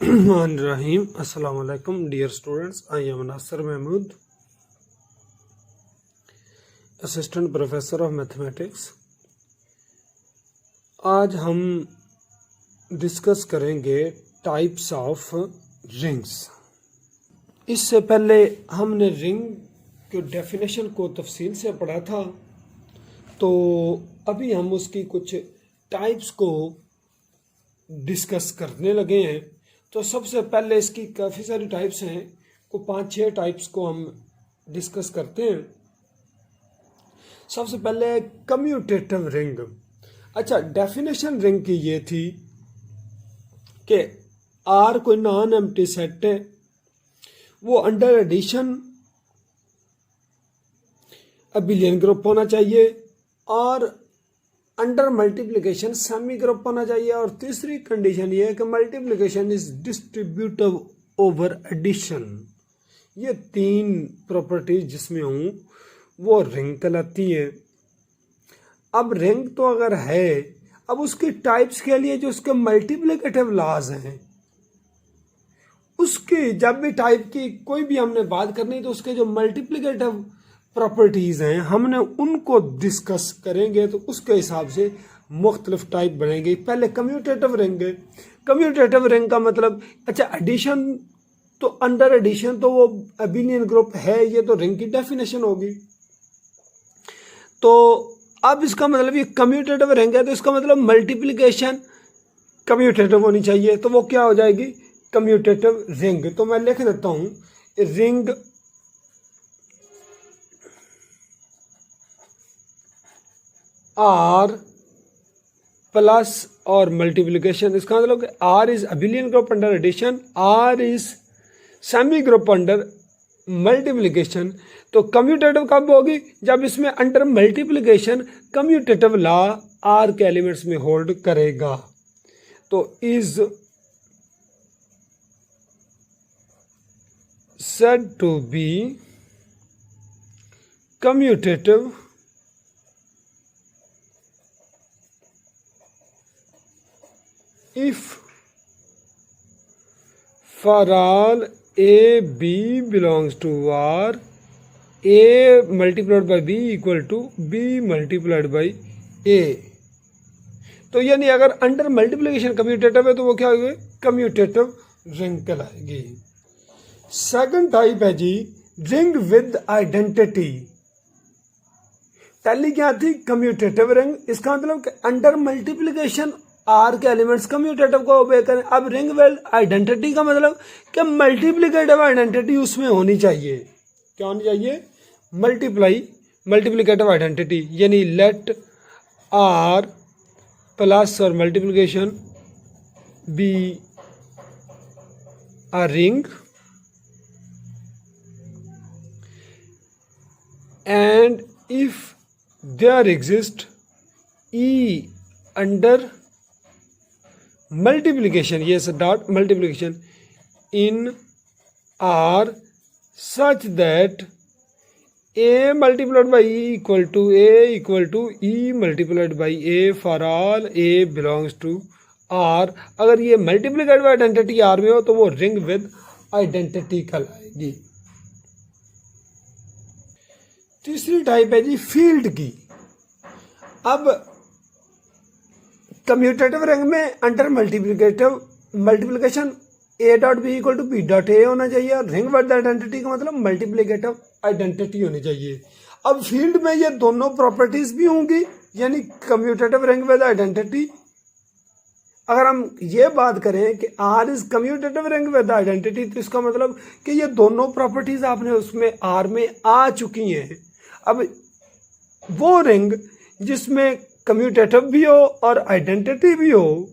रहीम अस्सलाम वालेकुम dear students, I am Nasir Mahmood, assistant professor of mathematics. आज हम डिस्कस करेंगे टाइप्स ऑफ रिंग्स। इससे पहले हमने रिंग के डेफिनेशन को तफसील से पढ़ा था, तो अभी हम उसकी कुछ टाइप्स को डिस्कस करने लगे हैं। तो सबसे पहले इसकी काफ़ी सारी टाइप्स हैं, को 5-6 टाइप्स को हम डिस्कस करते हैं। सबसे पहले कम्यूटेटिव रिंग। अच्छा, डेफिनेशन रिंग की ये थी कि आर कोई नॉन एम्प्टी सेट है, वो अंडर एडिशन अबिलियन ग्रुप होना चाहिए और अंडर मल्टीप्लिकेशन सेमी ग्रुप होना चाहिए। और तीसरी कंडीशन ये है कि multiplication is distributive over addition. ये 3 प्रॉपर्टीज जिसमें हूँ वो रिंग कहलाती है। अब रिंग तो अगर है, अब उसकी टाइप्स के लिए जो उसके मल्टीप्लिकेटिव लॉज हैं, उसकी जब भी टाइप की कोई भी हमने बात करनी तो उसके जो मल्टीप्लिकेटिव प्रॉपर्टीज हैं हमने उनको डिस्कस करेंगे, तो उसके हिसाब से मुख्तलिफ टाइप बनेंगे। पहले कम्यूटेटिव रिंग है। कम्यूटेटिव रिंग का मतलब, अच्छा एडिशन तो अंडर एडिशन तो वो अबिलियन ग्रुप है, ये तो रिंग की डेफिनेशन होगी। तो अब इसका मतलब ये कम्यूटेटिव रिंग है, तो इसका मतलब मल्टीप्लिकेशन कम्यूटेटिव होनी चाहिए, तो वो क्या हो जाएगी, कम्यूटेटिव रिंग। तो मैं लिख देता हूं रिंग आर प्लस और मल्टीप्लिकेशन। इसका मतलब कि R is abelian group under addition, R is semi group under multiplication. तो कम्यूटेटिव कब होगी, जब इसमें under multiplication commutative law R के एलिमेंट्स में होल्ड करेगा। तो इज said to be commutative if for all a b belongs to r, a multiplied by b equal to b multiplied by a। तो यानी अगर अंडर मल्टीप्लिकेशन कम्यूटेटिव है तो वो क्या होगी, कम्यूटेटिव रिंग कहलाएगी। सेकंड टाइप है जी रिंग विद आइडेंटिटी। पहली क्या थी, कम्यूटेटिव रिंग। इसका मतलब कि अंडर मल्टीप्लिकेशन आर के एलिमेंट्स कम्यूटेटिव को ओबे करें। अब रिंग विद आइडेंटिटी का मतलब कि मल्टीप्लिकेटिव आइडेंटिटी उसमें होनी चाहिए। क्या होनी चाहिए, मल्टीप्लिकेटिव आइडेंटिटी। यानी लेट आर प्लस और multiplication be a ring and if there exists E under multiplication, yes dot multiplication in R such that A multiplied by E equal to E multiplied by A for all A belongs to R। अगर ये multiplicative identity R में हो तो वो ring with identity कहलाएगी। तीसरी type है जी field की। अब कम्यूटेटिव रिंग में under multiplication A dot B equal to B dot A होना चाहिए, और रिंग विद आइडेंटिटी का मतलब मल्टीप्लिकेटिव आइडेंटिटी होनी चाहिए। अब फील्ड में ये दोनों प्रॉपर्टीज भी होंगी, यानी कम्यूटेटिव रिंग विद आइडेंटिटी। अगर हम ये बात करें कि R is commutative ring with identity, तो इसका मतलब कि ये दोनों प्रॉपर्टीज आपने उसमें आर में आ चुकी हैं। अब वो रिंग जिसमें कम्यूटेटिव भी हो और आइडेंटिटी भी हो,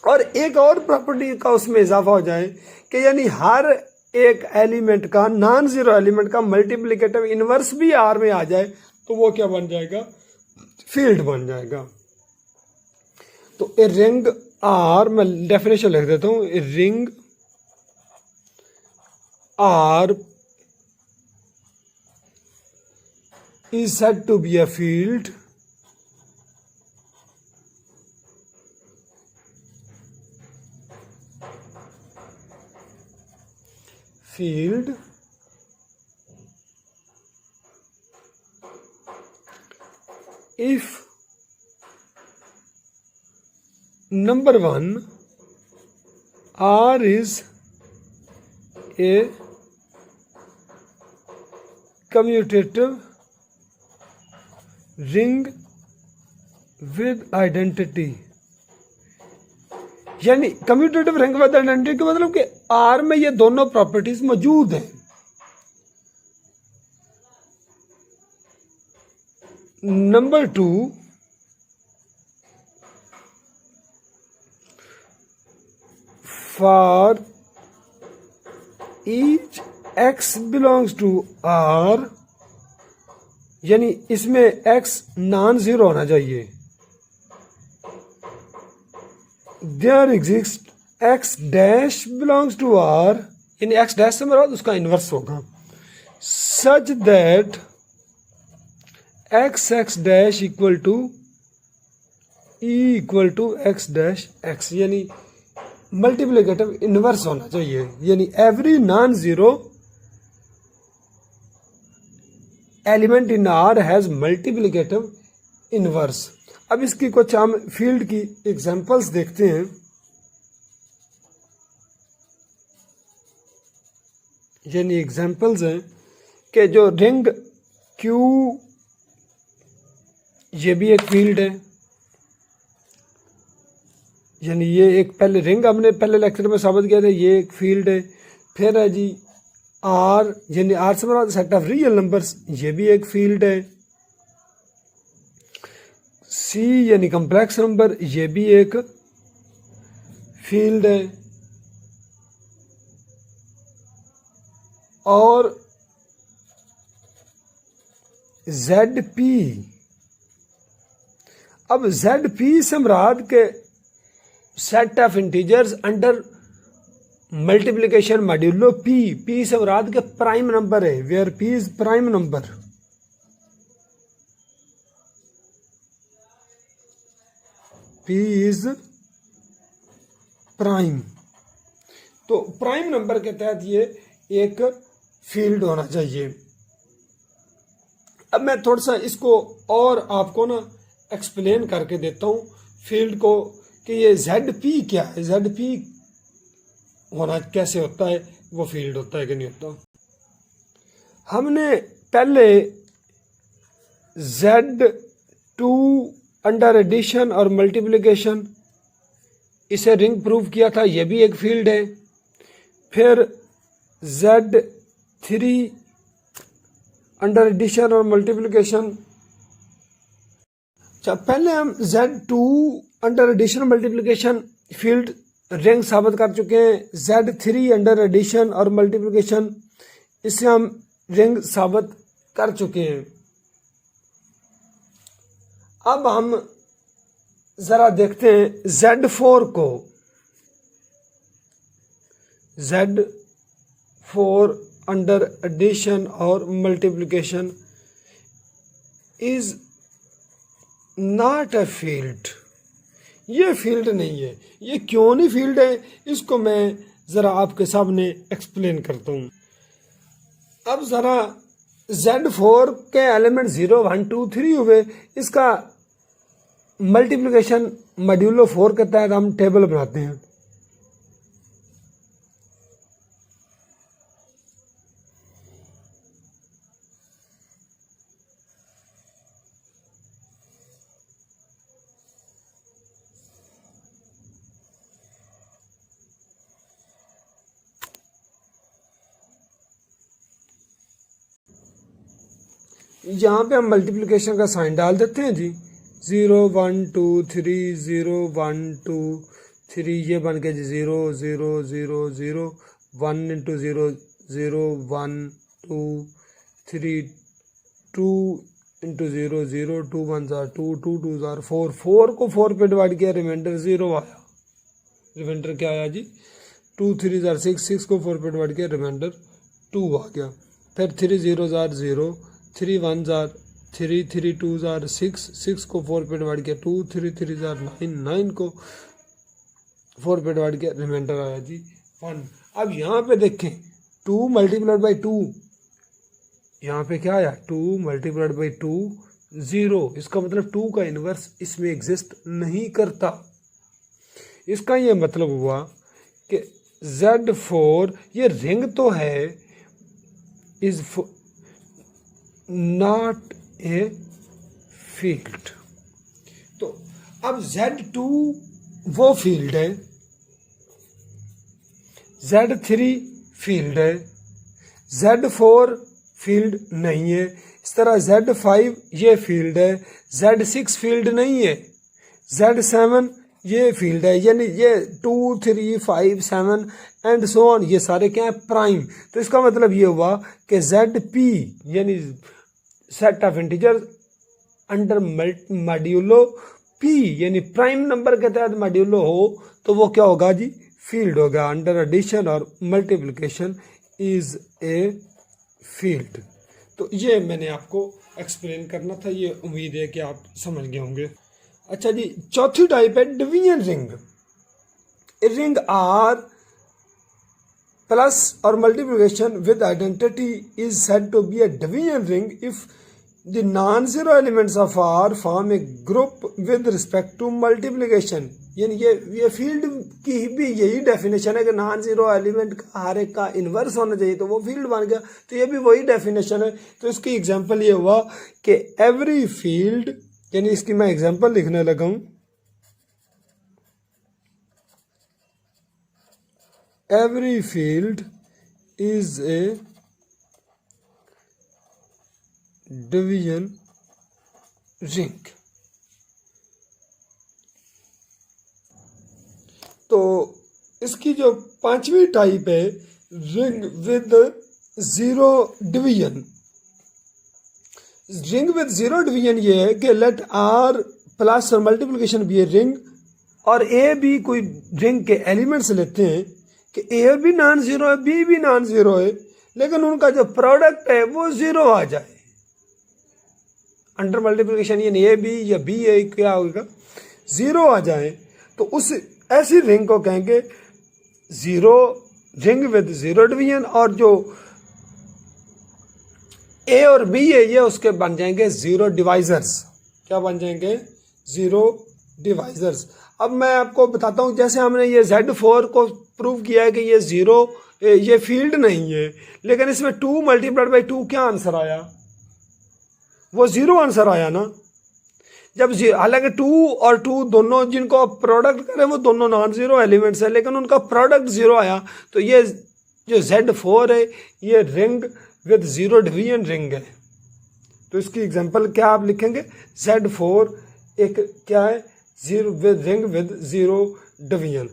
और एक और प्रॉपर्टी का उसमें इजाफा हो जाए कि यानी हर एक एलिमेंट का, नॉन जीरो एलिमेंट का मल्टीप्लिकेटिव इनवर्स भी आर में आ जाए, तो वो क्या बन जाएगा, फील्ड बन जाएगा। तो ए रिंग आर, मैं डेफिनेशन लिख देता हूं, a ring R is said to be a field field if number 1 R is a commutative ring with identity, यानी कम्यूटेटिव रिंग विद आइडेंटिटी का मतलब कि आर में ये दोनों प्रॉपर्टीज मौजूद हैं। Number 2, for each X belongs to R, यानी इसमें एक्स नॉन जीरो होना चाहिए। There exist X dash belongs to R, यानी एक्स डैश से मेरा उसका इन्वर्स होगा, such that X X dash equal to E equal to X dash X, यानी मल्टीप्लिकेटिव इन्वर्स होना चाहिए, यानी every non zero element in R has multiplicative inverse. अब इसकी कुछ हम फील्ड की एग्जांपल्स देखते हैं। यानी एग्जांपल्स हैं कि जो रिंग क्यू, ये भी एक फील्ड है, यानी ये एक पहले रिंग हमने पहले लेक्चर में साबित किया था, ये एक फील्ड है। फिर है जी आर, यानी आर से बड़ा सेट ऑफ रियल नंबर्स, ये भी एक फील्ड है। सी यानी कम्प्लेक्स नंबर, ये भी एक फील्ड है। और जेड पी, अब जेड पी से मुराद के set of integers under multiplication modulo P, P से मुराद के प्राइम नंबर है, where P is prime number. P is prime, तो प्राइम नंबर के तहत ये एक फील्ड होना चाहिए। अब मैं थोड़ा सा इसको और आपको ना एक्सप्लेन करके देता हूँ फील्ड को, कि ये जेड पी क्या है, जेड पी होना कैसे होता है, वो फील्ड होता है कि नहीं होता। हमने पहले Z2 अंडर एडिशन और मल्टीप्लिकेशन इसे रिंग प्रूव किया था, यह भी एक फील्ड है। फिर Z3 अंडर एडिशन और मल्टीप्लिकेशन, पहले हम Z2 under addition multiplication field ring साबित कर चुके हैं। Z3 अंडर एडिशन और मल्टीप्लिकेशन, इससे हम रिंग साबित कर चुके हैं। अब हम जरा देखते हैं Z4 को। Z4 अंडर एडिशन और multiplication is not a field, ये फील्ड नहीं है। ये क्यों नहीं फील्ड है, इसको मैं ज़रा आपके सामने एक्सप्लेन करता हूँ। अब ज़रा Z4 के एलिमेंट 0 1 2 3 हुए, इसका मल्टीप्लिकेशन मॉड्यूलो 4 के तहत हम टेबल बनाते हैं। यहाँ पे हम मल्टीप्लिकेशन का साइन डाल देते हैं जी। 0 1 2 3 0 1 2 3, ये बन के जी 0 0 0 0 1 इंटू 0 0 1 2 3 2 इंटू 0 0 2 1 2 2 2 4 4 को 4 पे डिवाइड किया, रिमाइंडर 0 आया। रिमाइंडर क्या आया जी 2 3 6 6 को 4 पे डिवाइड किया, रिमाइंडर 2 आ गया। फिर 3 0 0 3 1 3 3 2 6 6 को 4 पे डिवाइड किया, 2 3 3 9 9 को 4 पे डिवाइड किया, रिमाइंडर आया जी 1। अब यहाँ पे देखें 2 मल्टीप्लाइड बाई 2, यहाँ पे क्या आया 2 मल्टीप्लाइड बाई 2 0, इसका मतलब 2 का इन्वर्स इसमें एग्जिस्ट नहीं करता। इसका ये मतलब हुआ कि Z4 ये रिंग तो है, इज नॉट ए फील्ड। तो अब Z2 वो फील्ड है, Z3 फील्ड है, Z4 फील्ड नहीं है। इस तरह Z5 ये फील्ड है, Z6 फील्ड नहीं है, Z7 ये फील्ड है, यानी ये 2 3 5 7 एंड सो ऑन ये सारे क्या है प्राइम। तो इसका मतलब ये हुआ कि ZP यानी set of integer under modulo P यानी प्राइम नंबर के तहत मॉड्यूलो हो तो वो क्या होगा जी फील्ड होगा। अंडर एडिशन और मल्टीप्लिकेशन इज ए फील्ड। तो ये मैंने आपको एक्सप्लेन करना था, ये उम्मीद है कि आप समझ गए होंगे। अच्छा जी, चौथी टाइप है division ring. Ring R plus और multiplication with identity is said to be a division ring if the non zero elements of R form a group with respect to multiplication. यानी ये फील्ड की भी यही definition है कि non zero element का हर एक का इन्वर्स होना चाहिए तो वो फील्ड बन गया। तो ये भी वही डेफिनेशन है। तो इसकी एग्जांपल ये हुआ कि एवरी फील्ड, यानी इसकी मैं एग्जांपल लिखने लगा हूं, every field is A division ring. तो इसकी जो पांचवी टाइप है ring with zero division. Ring with zero division ये है कि लेट आर प्लस और मल्टीप्लिकेशन बी ए रिंग और ए बी कोई रिंग के एलिमेंट्स लेते हैं कि ए भी नॉन जीरो है बी भी नॉन जीरो है, लेकिन उनका जो प्रोडक्ट है वो जीरो आ जाए अंडर मल्टीप्लिकेशन, यानी ए बी या बी ए क्या होगा जीरो आ जाए तो उस ऐसी रिंग को कहेंगे zero ring with zero division. और जो ए और बी है ये उसके बन जाएंगे जीरो डिवाइजर्स। क्या बन जाएंगे जीरो डिवाइजर्स। अब मैं आपको बताता हूँ, जैसे हमने ये Z4 को प्रूव किया है कि ये जीरो ये फील्ड नहीं है, लेकिन इसमें 2 मल्टीप्लाइड बाई 2 क्या आंसर आया, वो जीरो आंसर आया ना। जब हालांकि 2 और 2 दोनों जिनको आप प्रोडक्ट करें वो दोनों नॉन जीरो एलिमेंट्स है, लेकिन उनका प्रोडक्ट जीरो आया। तो ये जो Z4 है ये ring with zero division ring है। तो इसकी एग्जांपल क्या आप लिखेंगे, Z4 एक क्या है zero with ring with zero division.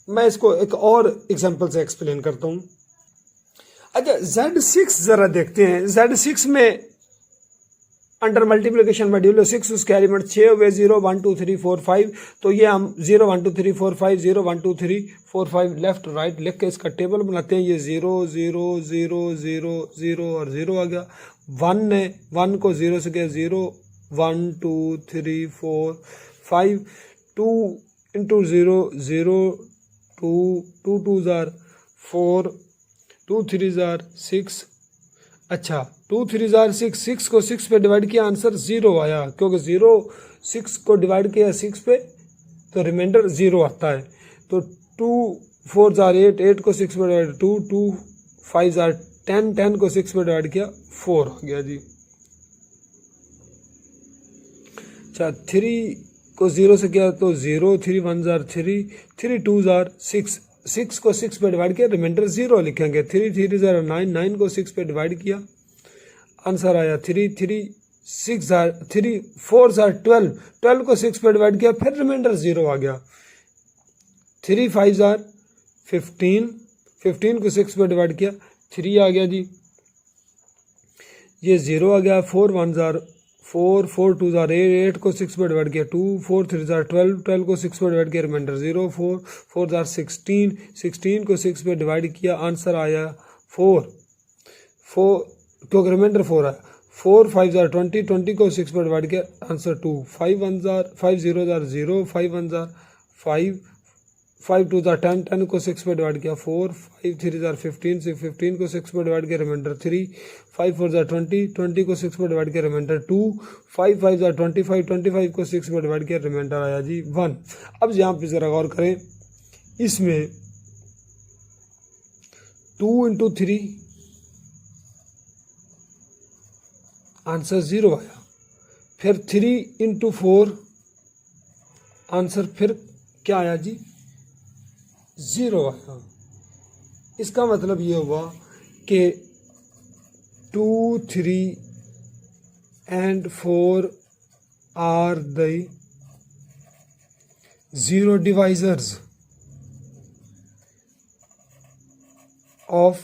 मैं इसको एक और एग्जांपल से एक्सप्लेन करता हूं। अच्छा Z6 जरा देखते हैं। Z6 में अंडर मल्टीप्लिकेशन मॉड्यूलो 6 उसके एलिमेंट 6 हुए 0 1 2 3 4 5। तो ये हम 0 1 2 3 4 5 0 1 2 3 4 5 लेफ्ट राइट लिख के इसका टेबल बनाते हैं। ये 0 0 0 0 0 और 0 आ गया। 1 ने 1 को 0 से गया 0 1 2 3 4 5 2 इंटू 0 0 2 2 2 जार 4 2 3 जार 6। अच्छा 2 3 जार 6, 6 को 6 पे डिवाइड किया आंसर 0 आया, क्योंकि 0 6 को डिवाइड किया 6 पे तो रिमाइंडर 0 आता है। तो 2 4 जार 8, 8 को 6 पे डिवाइड 2 2 5 जार 10, 10 को 6 पे डिवाइड किया 4 आ गया जी। अच्छा 3 को 0 से किया तो 0 3 1 जार 3 3 2 जार 6, 6 को 6 पे डिवाइड किया रिमाइंडर 0 लिखेंगे। 3 3 जार 9, 9 को 6 पे डिवाइड किया आंसर आया 3 3 6 जार 3 4 जार 12, 12 को 6 पे डिवाइड किया फिर रिमाइंडर 0 आ गया। 3 5 जार 15, 15 को 6 पे डिवाइड किया 3 आ गया जी। ये 0 आ गया। 4 1 जार 4, 4 2 जार 8, 8 को 6 पे डिवाइड किया 2, 4 3 जार 12, 12 को 6 पे डिवाइड किया रिमाइंडर 0, 4 4 जार 16, 16 को 6 पे डिवाइड किया आंसर आया 4 क्योंकि रिमाइंडर 4 आया। 4 5 जार 20, 20 को 6 पे डिवाइड किया आंसर 2, 5 1 जार 5 0 जार 0, 5 1 जार 5 5 2 ज़ा 10, 10 को 6 पे डिवाइड किया 4, 5 3 ज़ा 15, 15 को 6 पे डिवाइड किया रिमाइंडर 3, 5 4 ज़ा 20, 20 को 6 पे डिवाइड किया रिमाइंडर 2, 5 5 ज़ा 25, 25 को 6 पे डिवाइड किया रिमाइंडर आया जी 1। अब यहाँ पे ज़रा गौर करें, इसमें 2 इंटू 3 आंसर 0 आया, फिर 3 इंटू 4 आंसर फिर क्या आया जी 0 आया। इसका मतलब ये हुआ कि 2 3 and 4 are the 0 divisors of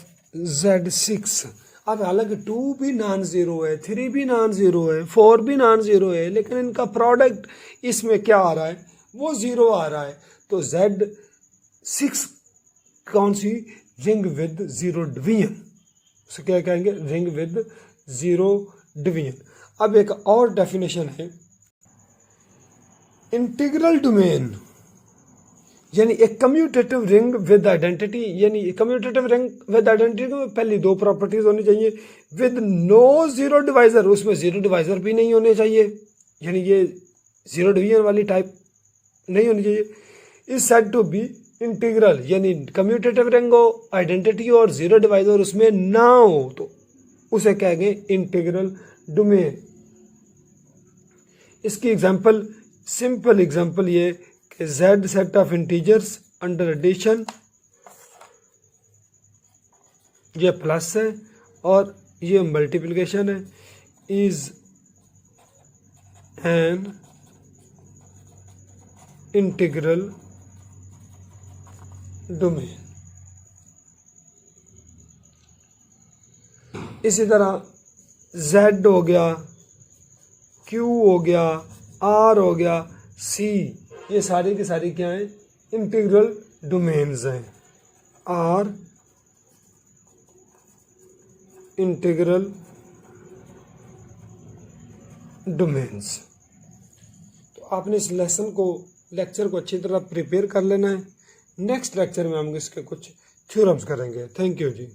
Z6। अब हालांकि 2 भी नॉन ज़ीरो है, 3 भी नॉन ज़ीरो है, 4 भी नॉन ज़ीरो है, लेकिन इनका प्रोडक्ट इसमें क्या आ रहा है, वो 0 आ रहा है। तो Z6 कौन सी, रिंग विद 0 डिवीजन, उसे क्या कहेंगे, रिंग विद 0 डिवीजन। अब एक और डेफिनेशन है, इंटीग्रल डोमेन यानी एक कम्यूटेटिव रिंग विद आइडेंटिटी, यानी कम्यूटेटिव रिंग विद आइडेंटिटी में पहली दो प्रॉपर्टीज होनी चाहिए, विद नो 0 डिवाइजर, उसमें 0 डिवाइजर भी नहीं होने चाहिए, यानी ये 0 डिवीजन वाली टाइप नहीं होनी चाहिए। Is said to be integral, यानी कम्यूटेटिव रिंग हो, आइडेंटिटी और 0 डिवाइजर उसमें ना हो तो उसे कहेंगे इंटीग्रल डोमेन। इसकी एग्जांपल, सिंपल एग्जांपल ये कि z set of integers under addition, ये प्लस है और ये मल्टीप्लिकेशन है, इज एन इंटीग्रल डोमेन। इसी तरह z हो गया, q हो गया, r हो गया, c, ये सारी की सारी क्या हैं, इंटीग्रल डोमेन्स हैं। r integral domains. तो आपने इस लेक्चर को अच्छी तरह प्रिपेयर कर लेना है। नेक्स्ट लेक्चर में हम इसके कुछ थ्योरम्स करेंगे। Thank you ji.